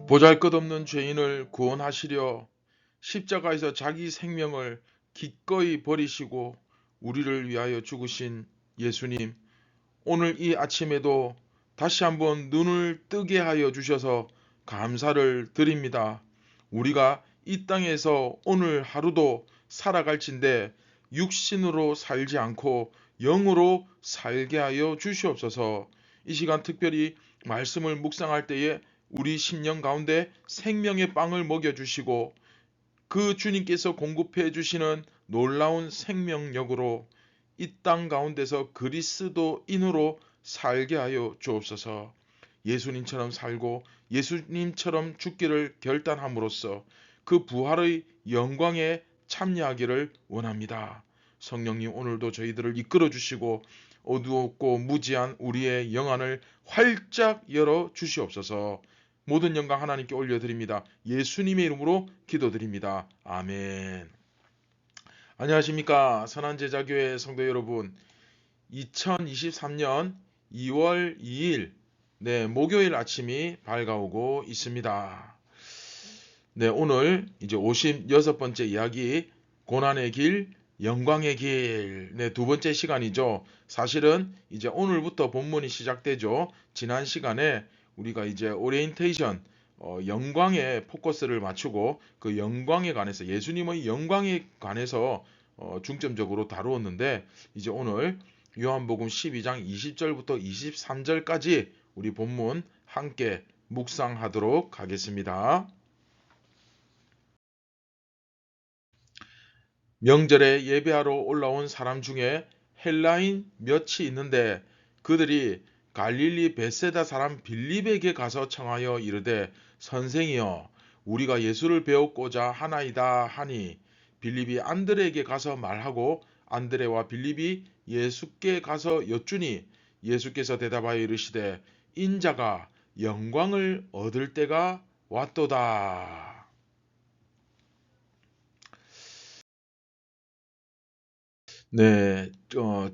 보잘것없는 죄인을 구원하시려 십자가에서 자기 생명을 기꺼이 버리시고 우리를 위하여 죽으신 예수님, 오늘 이 아침에도 다시 한번 눈을 뜨게 하여 주셔서 감사를 드립니다. 우리가 이 땅에서 오늘 하루도 살아갈진대 육신으로 살지 않고 영으로 살게 하여 주시옵소서. 이 시간 특별히 말씀을 묵상할 때에 우리 심령 가운데 생명의 빵을 먹여주시고 그 주님께서 공급해 주시는 놀라운 생명력으로 이 땅 가운데서 그리스도인으로 살게 하여 주옵소서. 예수님처럼 살고 예수님처럼 죽기를 결단함으로써 그 부활의 영광에 참여하기를 원합니다. 성령님, 오늘도 저희들을 이끌어 주시고 어두웠고 무지한 우리의 영안을 활짝 열어 주시옵소서. 모든 영광 하나님께 올려드립니다. 예수님의 이름으로 기도드립니다. 아멘. 안녕하십니까, 선한제자교회 성도 여러분. 2023년 2월 2일 목요일 아침이 밝아오고 있습니다. 오늘 이제 56번째 이야기, 고난의 길, 영광의 길, 두 번째 시간이죠. 사실은 이제 오늘부터 본문이 시작되죠. 지난 시간에 우리가 이제 오리엔테이션, 영광에 포커스를 맞추고 그 영광에 관해서, 예수님의 영광에 관해서 중점적으로 다루었는데, 이제 오늘 요한복음 12장 20절부터 23절까지 우리 본문 함께 묵상하도록 하겠습니다. 명절에 예배하러 올라온 사람 중에 헬라인 몇이 있는데 그들이 갈릴리 벳세다 사람 빌립에게 가서 청하여 이르되, 선생이여, 우리가 예수를 배웠고자 하나이다 하니, 빌립이 안드레에게 가서 말하고 안드레와 빌립이 예수께 가서 여쭈니, 예수께서 대답하여 이르시되, 인자가 영광을 얻을 때가 왔도다.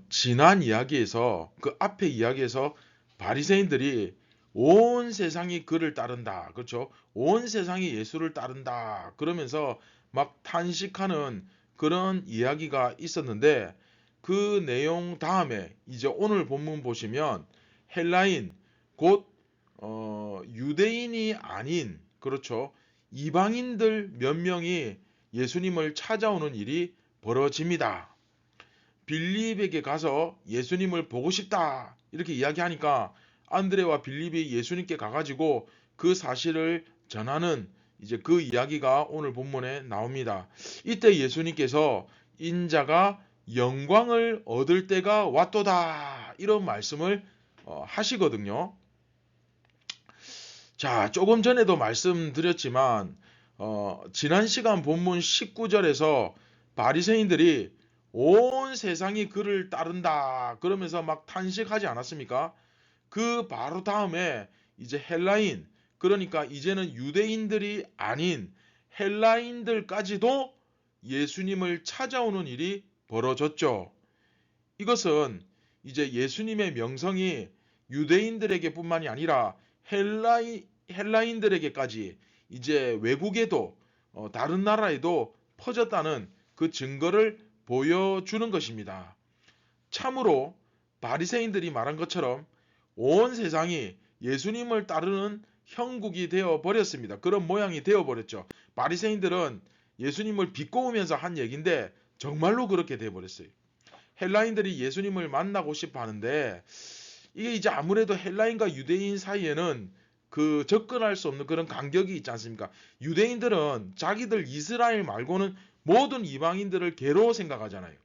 지난 이야기에서, 그 앞에 이야기에서 바리새인들이 온 세상이 그를 따른다, 그렇죠? 온 세상이 예수를 따른다 그러면서 막 탄식하는 그런 이야기가 있었는데, 그 내용 다음에 이제 오늘 본문 보시면 헬라인, 곧 유대인이 아닌, 그렇죠, 이방인들 몇 명이 예수님을 찾아오는 일이 벌어집니다. 빌립에게 가서 예수님을 보고 싶다 이렇게 이야기하니까 안드레와 빌립이 예수님께 가가지고 그 사실을 전하는 이제 그 이야기가 오늘 본문에 나옵니다. 이때 예수님께서 인자가 영광을 얻을 때가 왔도다 이런 말씀을 하시거든요. 자, 조금 전에도 말씀드렸지만 지난 시간 본문 19절에서 바리새인들이 온 세상이 그를 따른다 그러면서 막 탄식하지 않았습니까? 그 바로 다음에 이제 헬라인, 그러니까 이제는 유대인들이 아닌 헬라인들까지도 예수님을 찾아오는 일이 벌어졌죠. 이것은 이제 예수님의 명성이 유대인들에게 뿐만이 아니라 헬라인들에게까지, 이제 외국에도 다른 나라에도 퍼졌다는 그 증거를 보여주는 것입니다. 참으로 바리새인들이 말한 것처럼 온 세상이 예수님을 따르는 형국이 되어 버렸습니다. 그런 모양이 되어 버렸죠. 바리새인들은 예수님을 비꼬으면서 한 얘기인데 정말로 그렇게 되어 버렸어요. 헬라인들이 예수님을 만나고 싶어 하는데, 이게 이제 아무래도 헬라인과 유대인 사이에는 그 접근할 수 없는 그런 간격이 있지 않습니까? 유대인들은 자기들 이스라엘 말고는 모든 이방인들을 개로 생각하잖아요.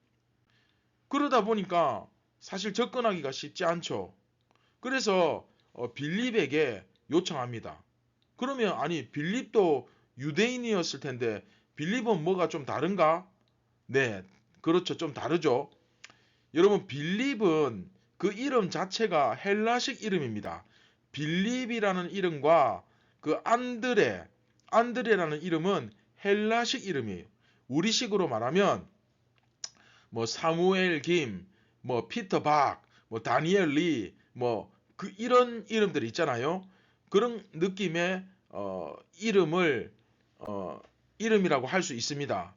그러다 보니까 사실 접근하기가 쉽지 않죠. 그래서 빌립에게 요청합니다. 그러면 아니, 빌립도 유대인이었을 텐데 빌립은 뭐가 좀 다른가? 네, 그렇죠. 좀 다르죠. 여러분, 빌립은 그 이름 자체가 헬라식 이름입니다. 빌립이라는 이름과 그 안드레라는 이름은 헬라식 이름이에요. 우리식으로 말하면 뭐 사무엘 김, 뭐 피터 박, 뭐 다니엘 리, 뭐 그 이런 이름들이 있잖아요. 그런 느낌의 이름을 이름이라고 할 수 있습니다.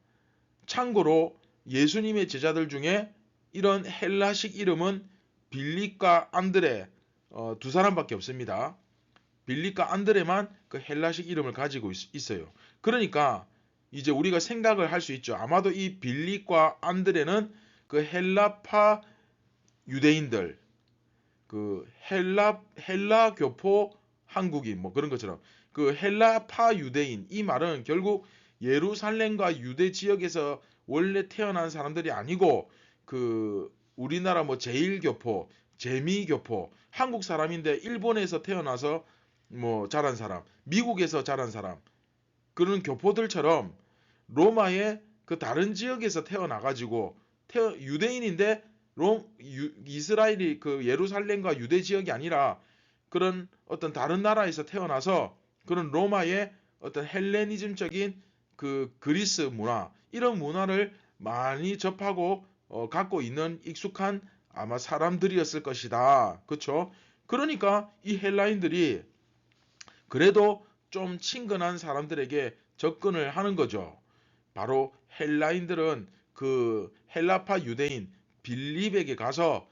참고로 예수님의 제자들 중에 이런 헬라식 이름은 빌립과 안드레 두 사람밖에 없습니다. 빌립과 안드레만 그 헬라식 이름을 가지고 있어요. 그러니까 이제 우리가 생각을 할 수 있죠. 아마도 이 빌립과 안드레는 그 헬라파 유대인들, 그 헬라 교포 한국인 뭐 그런 것처럼 그 헬라파 유대인, 이 말은 결국 예루살렘과 유대 지역에서 원래 태어난 사람들이 아니고 그 우리나라 뭐 제일교포, 재미교포, 한국 사람인데 일본에서 태어나서 뭐 자란 사람, 미국에서 자란 사람, 그런 교포들처럼 로마의 그 다른 지역에서 태어나가지고 유대인인데 이스라엘이 그 예루살렘과 유대 지역이 아니라 그런 어떤 다른 나라에서 태어나서 그런 로마의 어떤 헬레니즘적인 그 그리스 문화, 이런 문화를 많이 접하고 갖고 있는 익숙한 아마 사람들이었을 것이다. 그렇죠? 그러니까 이 헬라인들이 그래도 좀 친근한 사람들에게 접근을 하는 거죠. 바로 헬라인들은 그 헬라파 유대인 빌립에게 가서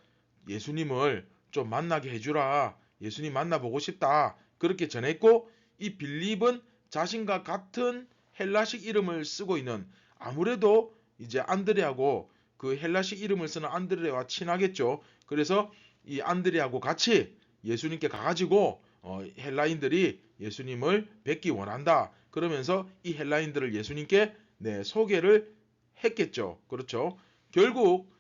예수님을 좀 만나게 해주라. 예수님 만나보고 싶다. 그렇게 전했고, 이 빌립은 자신과 같은 헬라식 이름을 쓰고 있는, 아무래도 이제 안드레하고 그 헬라식 이름을 쓰는 안드레와 친하겠죠. 그래서 이 안드레하고 같이 예수님께 가가지고 헬라인들이 예수님을 뵙기 원한다. 그러면서 이 헬라인들을 예수님께 소개를 했겠죠. 그렇죠. 결국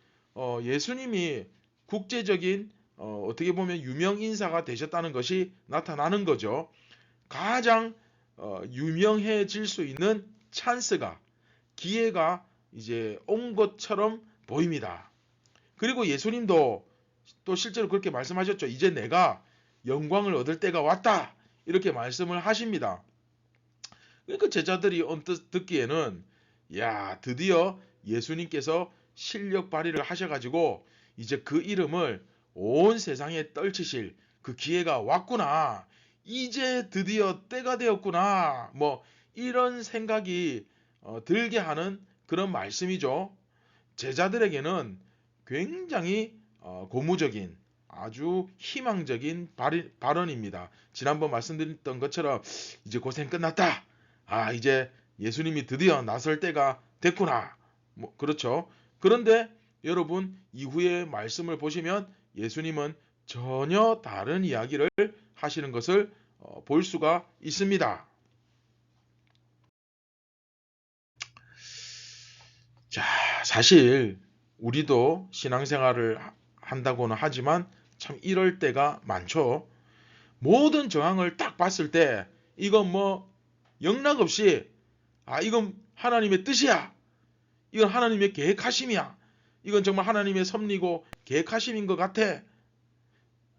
예수님이 국제적인 어떻게 보면 유명 인사가 되셨다는 것이 나타나는 거죠. 가장 유명해질 수 있는 찬스가, 기회가 이제 온 것처럼 보입니다. 그리고 예수님도 또 실제로 그렇게 말씀하셨죠. 이제 내가 영광을 얻을 때가 왔다. 이렇게 말씀을 하십니다. 그러니까 제자들이 언뜻 듣기에는 야, 드디어 예수님께서 실력 발휘를 하셔가지고 이제 그 이름을 온 세상에 떨치실 그 기회가 왔구나. 이제 드디어 때가 되었구나. 뭐 이런 생각이 들게 하는 그런 말씀이죠. 제자들에게는 굉장히 고무적인, 아주 희망적인 발언입니다. 지난번 말씀드렸던 것처럼 이제 고생 끝났다. 아, 이제 예수님이 드디어 나설 때가 됐구나. 뭐 그렇죠. 그런데 여러분, 이후의 말씀을 보시면 예수님은 전혀 다른 이야기를 하시는 것을 볼 수가 있습니다. 자, 사실 우리도 신앙생활을 한다고는 하지만 참 이럴 때가 많죠. 모든 정황을 딱 봤을 때 이건 뭐 영락없이 이건 하나님의 뜻이야. 이건 하나님의 계획하심이야. 이건 정말 하나님의 섭리고 계획하심인 것 같아.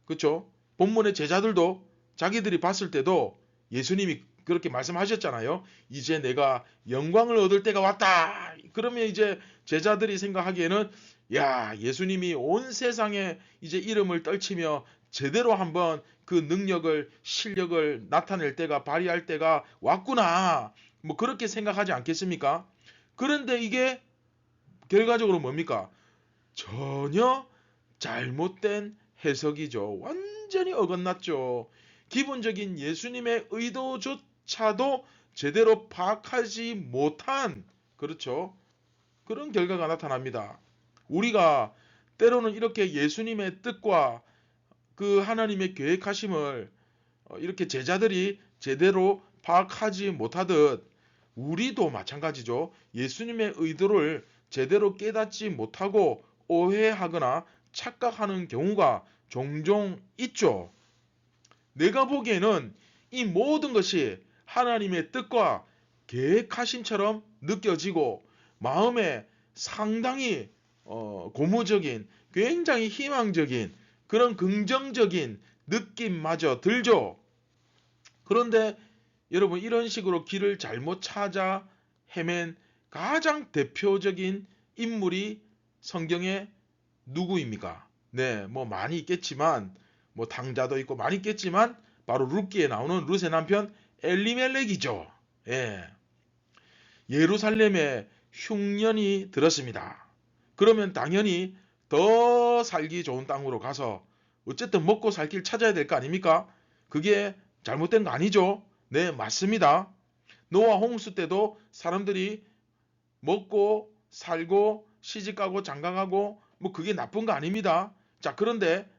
그렇죠? 본문의 제자들도 자기들이 봤을 때도 예수님이 그렇게 말씀하셨잖아요. 이제 내가 영광을 얻을 때가 왔다. 그러면 이제 제자들이 생각하기에는 야, 예수님이 온 세상에 이제 이름을 떨치며 제대로 한번 그 능력을, 실력을 나타낼 때가, 발휘할 때가 왔구나. 뭐 그렇게 생각하지 않겠습니까? 그런데 이게 결과적으로 뭡니까? 전혀 잘못된 해석이죠. 완전히 어긋났죠. 기본적인 예수님의 의도조차도 제대로 파악하지 못한, 그렇죠, 그런 결과가 나타납니다. 우리가 때로는 이렇게 예수님의 뜻과 그 하나님의 계획하심을 이렇게 제자들이 제대로 파악하지 못하듯 우리도 마찬가지죠. 예수님의 의도를 제대로 깨닫지 못하고 오해하거나 착각하는 경우가 종종 있죠. 내가 보기에는 이 모든 것이 하나님의 뜻과 계획하심처럼 느껴지고 마음에 상당히 고무적인, 굉장히 희망적인 그런 긍정적인 느낌마저 들죠. 그런데 여러분, 이런 식으로 길을 잘못 찾아 헤맨 가장 대표적인 인물이 성경에 누구입니까? 네, 뭐 많이 있겠지만, 뭐 당자도 있고 많이 있겠지만, 바로 룻기에 나오는 룻의 남편 엘리멜렉이죠. 예. 예루살렘에 흉년이 들었습니다. 그러면 당연히 더 살기 좋은 땅으로 가서 어쨌든 먹고 살 길 찾아야 될 거 아닙니까? 그게 잘못된 거 아니죠? 네, 맞습니다. 노아 홍수 때도 사람들이 먹고 살고 시집가고 장가가고 뭐 그게 나쁜 거 아닙니다. 자, 그런데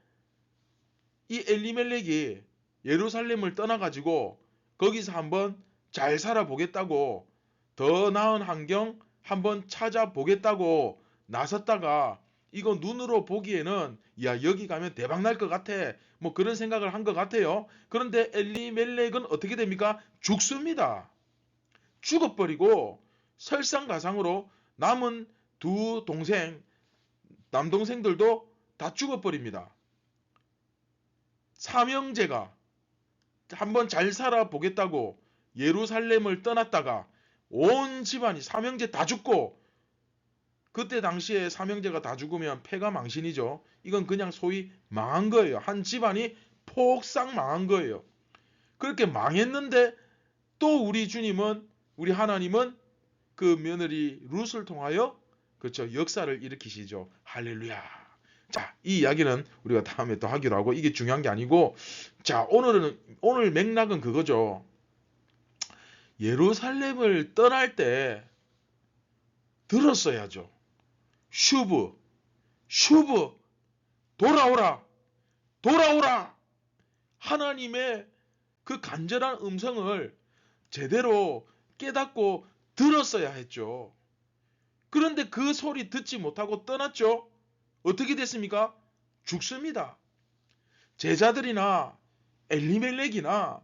이 엘리멜렉이 예루살렘을 떠나가지고 거기서 한번 잘 살아보겠다고 더 나은 환경 한번 찾아보겠다고 나섰다가 이거 눈으로 보기에는 야 여기 가면 대박 날 것 같아 뭐 그런 생각을 한 것 같아요. 그런데 엘리멜렉은 어떻게 됩니까? 죽습니다. 죽어버리고 설상가상으로 남은 두 동생 남동생들도 다 죽어버립니다. 삼형제가 한번 잘 살아보겠다고 예루살렘을 떠났다가 온 집안이 삼형제 다 죽고 그때 당시에 삼형제가 다 죽으면 패가 망신이죠. 이건 그냥 소위 망한 거예요. 한 집안이 폭삭 망한 거예요. 그렇게 망했는데 또 우리 주님은 우리 하나님은 그 며느리 룻을 통하여 그렇죠 역사를 일으키시죠. 할렐루야. 자, 이 이야기는 우리가 다음에 또 하기로 하고 이게 중요한 게 아니고 자 오늘 맥락은 그거죠. 예루살렘을 떠날 때 들었어야죠. 슈브 돌아오라 돌아오라 하나님의 그 간절한 음성을 제대로 깨닫고 들었어야 했죠. 그런데 그 소리 듣지 못하고 떠났죠. 어떻게 됐습니까? 죽습니다. 제자들이나 엘리멜렉이나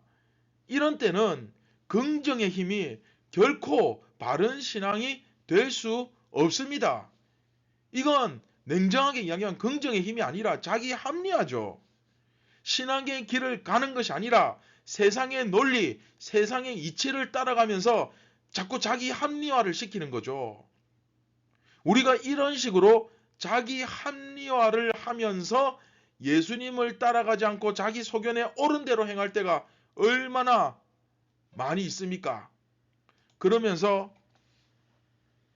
이런 때는 긍정의 힘이 결코 바른 신앙이 될 수 없습니다. 이건 냉정하게 이야기하면 긍정의 힘이 아니라 자기 합리화죠. 신앙의 길을 가는 것이 아니라 세상의 논리, 세상의 이치를 따라가면서 자꾸 자기 합리화를 시키는 거죠. 우리가 이런 식으로 자기 합리화를 하면서 예수님을 따라가지 않고 자기 소견에 옳은 대로 행할 때가 얼마나 많이 있습니까? 그러면서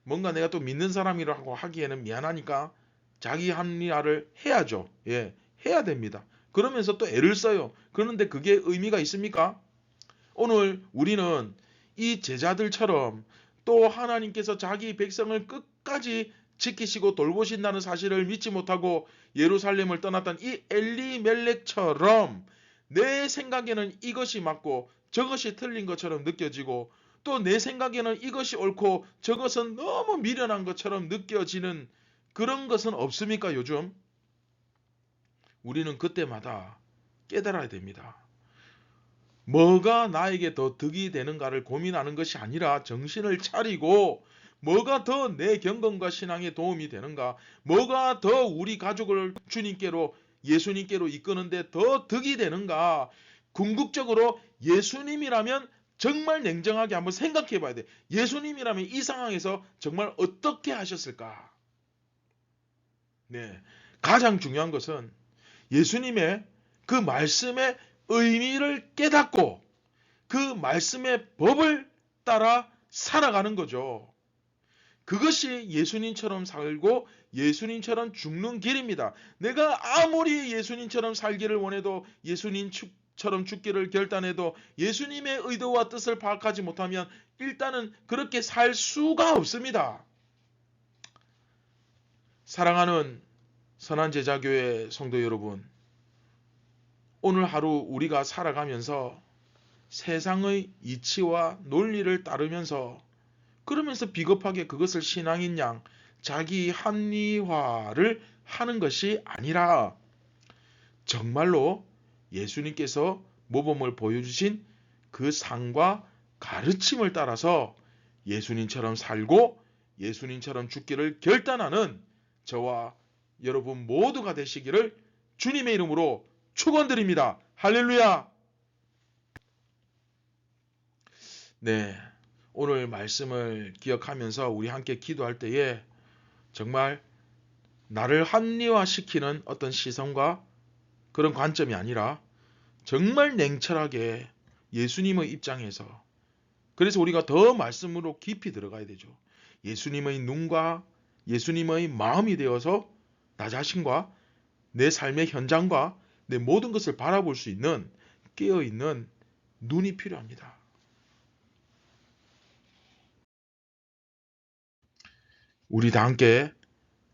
뭔가 내가 또 믿는 사람이라고 하기에는 미안하니까 자기 합리화를 해야죠. 예, 해야 됩니다. 그러면서 또 애를 써요. 그런데 그게 의미가 있습니까? 오늘 우리는 이 제자들처럼 또 하나님께서 자기 백성을 끝까지 지키시고 돌보신다는 사실을 믿지 못하고 예루살렘을 떠났던 이 엘리멜렉처럼 내 생각에는 이것이 맞고 저것이 틀린 것처럼 느껴지고 또 내 생각에는 이것이 옳고 저것은 너무 미련한 것처럼 느껴지는 그런 것은 없습니까 요즘? 우리는 그때마다 깨달아야 됩니다. 뭐가 나에게 더 득이 되는가를 고민하는 것이 아니라 정신을 차리고 뭐가 더 내 경건과 신앙에 도움이 되는가, 뭐가 더 우리 가족을 주님께로 예수님께로 이끄는데 더 득이 되는가, 궁극적으로 예수님이라면 정말 냉정하게 한번 생각해 봐야 돼. 예수님이라면 이 상황에서 정말 어떻게 하셨을까? 네, 가장 중요한 것은 예수님의 그 말씀의 의미를 깨닫고 그 말씀의 법을 따라 살아가는 거죠. 그것이 예수님처럼 살고 예수님처럼 죽는 길입니다. 내가 아무리 예수님처럼 살기를 원해도 예수님처럼 죽기를 결단해도 예수님의 의도와 뜻을 파악하지 못하면 일단은 그렇게 살 수가 없습니다. 사랑하는 선한제자교회 성도 여러분, 오늘 하루 우리가 살아가면서 세상의 이치와 논리를 따르면서 그러면서 비겁하게 그것을 신앙인 양 자기 합리화를 하는 것이 아니라 정말로 예수님께서 모범을 보여주신 그 상과 가르침을 따라서 예수님처럼 살고 예수님처럼 죽기를 결단하는 저와 여러분 모두가 되시기를 주님의 이름으로 축원드립니다. 할렐루야. 네, 오늘 말씀을 기억하면서 우리 함께 기도할 때에 정말 나를 합리화시키는 어떤 시선과 그런 관점이 아니라 정말 냉철하게 예수님의 입장에서. 그래서 우리가 더 말씀으로 깊이 들어가야 되죠. 예수님의 눈과 예수님의 마음이 되어서 나 자신과 내 삶의 현장과 내 모든 것을 바라볼 수 있는 깨어있는 눈이 필요합니다. 우리 다 함께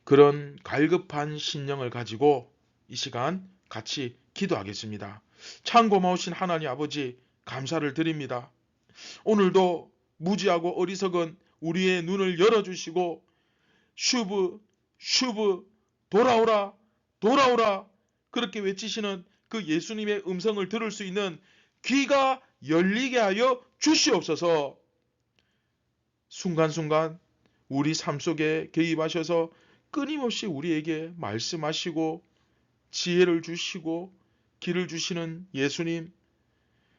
그런 갈급한 심령을 가지고 이 시간 같이 기도하겠습니다. 참 고마우신 하나님 아버지 감사를 드립니다. 오늘도 무지하고 어리석은 우리의 눈을 열어주시고 슈브 슈브 돌아오라 돌아오라 그렇게 외치시는 그 예수님의 음성을 들을 수 있는 귀가 열리게 하여 주시옵소서. 순간순간 우리 삶 속에 개입하셔서 끊임없이 우리에게 말씀하시고 지혜를 주시고 길을 주시는 예수님,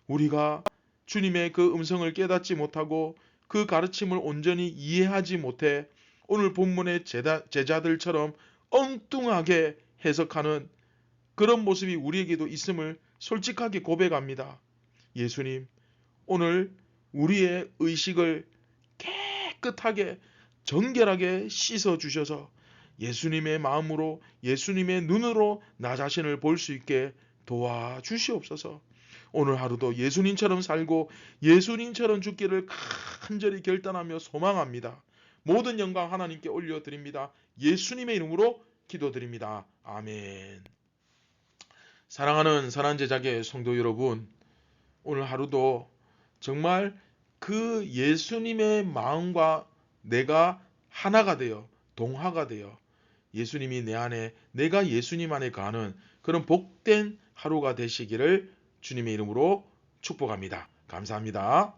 우리가 주님의 그 음성을 깨닫지 못하고 그 가르침을 온전히 이해하지 못해 오늘 본문의 제자들처럼 엉뚱하게 해석하는 그런 모습이 우리에게도 있음을 솔직하게 고백합니다. 예수님, 오늘 우리의 의식을 깨끗하게 정결하게 씻어 주셔서 예수님의 마음으로 예수님의 눈으로 나 자신을 볼 수 있게 도와주시옵소서. 오늘 하루도 예수님처럼 살고 예수님처럼 죽기를 간절히 결단하며 소망합니다. 모든 영광 하나님께 올려드립니다. 예수님의 이름으로 기도드립니다. 아멘. 사랑하는 사랑제자계 성도 여러분, 오늘 하루도 정말 그 예수님의 마음과 내가 하나가 되어 동화가 되어 예수님이 내 안에 내가 예수님 안에 가는 그런 복된 하루가 되시기를 주님의 이름으로 축복합니다. 감사합니다.